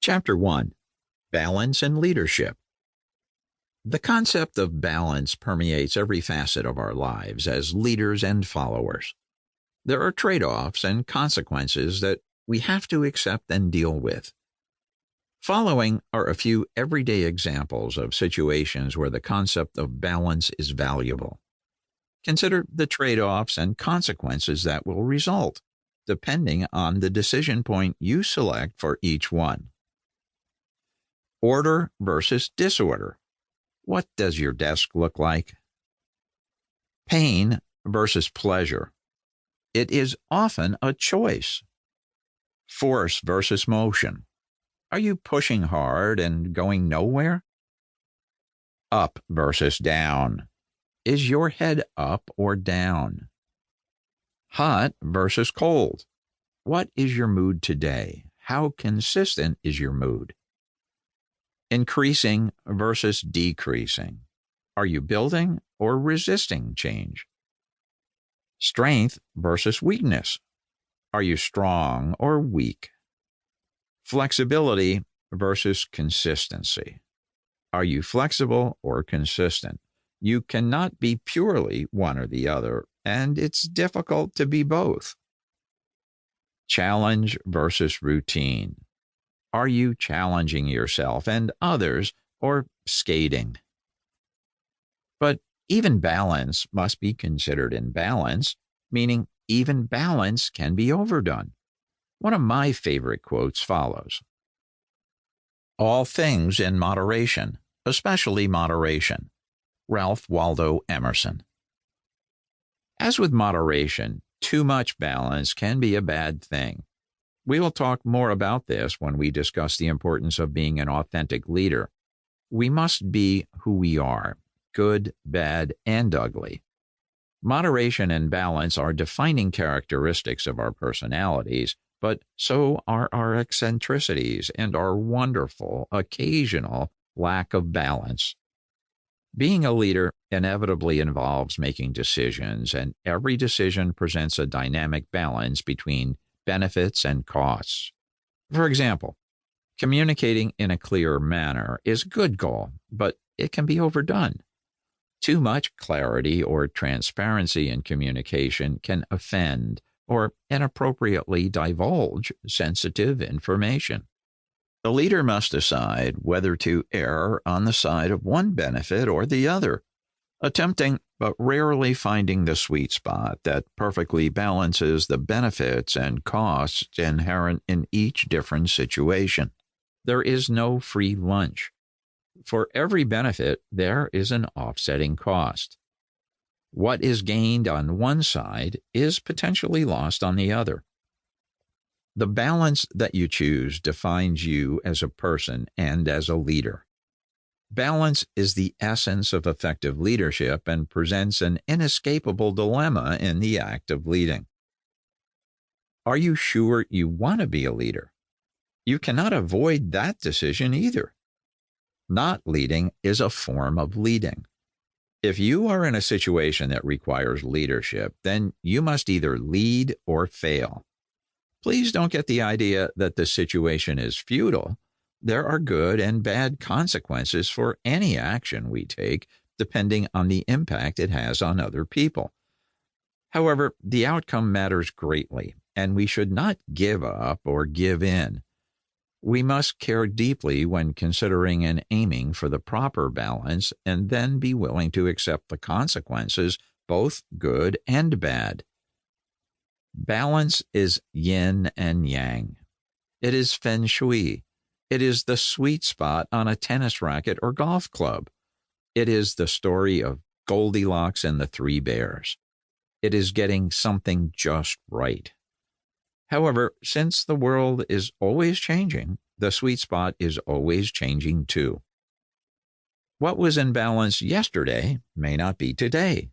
Chapter 1. Balance and Leadership. The concept of balance permeates every facet of our lives as leaders and followers. There are trade-offs and consequences that we have to accept and deal with. Following are a few everyday examples of situations where the concept of balance is valuable. Consider the trade-offs and consequences that will result, depending on the decision point you select for each one. Order versus disorder. What does your desk look like? Pain versus pleasure. It is often a choice. Force versus motion. Are you pushing hard and going nowhere? Up versus down. Is your head up or down? Hot versus cold. What is your mood today? How consistent is your mood? Increasing versus decreasing. Are you building or resisting change? Strength versus weakness. Are you strong or weak? Flexibility versus consistency. Are you flexible or consistent? You cannot be purely one or the other, and it's difficult to be both. Challenge versus routine. Are you challenging yourself and others or skating? But even balance must be considered in balance, meaning even balance can be overdone. One of my favorite quotes follows: "All things in moderation, especially moderation." Ralph Waldo Emerson. As with moderation, too much balance can be a bad thing. We will talk more about this when we discuss the importance of being an authentic leader. We must be who we are, good, bad, and ugly. Moderation and balance are defining characteristics of our personalities, but so are our eccentricities and our wonderful, occasional lack of balance. Being a leader inevitably involves making decisions, and every decision presents a dynamic balance between benefits and costs. For example, communicating in a clear manner is a good goal, but it can be overdone. Too much clarity or transparency in communication can offend or inappropriately divulge sensitive information. The leader must decide whether to err on the side of one benefit or the other, attempting but rarely finding the sweet spot that perfectly balances the benefits and costs inherent in each different situation. There is no free lunch. For every benefit, there is an offsetting cost. What is gained on one side is potentially lost on the other. The balance that you choose defines you as a person and as a leader. Balance is the essence of effective leadership and presents an inescapable dilemma in the act of leading. Are you sure you want to be a leader? You cannot avoid that decision either. Not leading is a form of leading. If you are in a situation that requires leadership, then you must either lead or fail. Please don't get the idea that the situation is futile. There are good and bad consequences for any action we take, depending on the impact it has on other people. However, the outcome matters greatly, and we should not give up or give in. We must care deeply when considering and aiming for the proper balance, and then be willing to accept the consequences, both good and bad. Balance is yin and yang. It is feng shui. It is the sweet spot on a tennis racket or golf club. It is the story of Goldilocks and the Three Bears. It is getting something just right. However, since the world is always changing, the sweet spot is always changing too. What was in balance yesterday may not be today.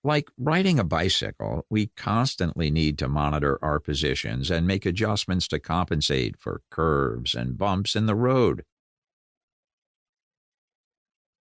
Like riding a bicycle, we constantly need to monitor our positions and make adjustments to compensate for curves and bumps in the road.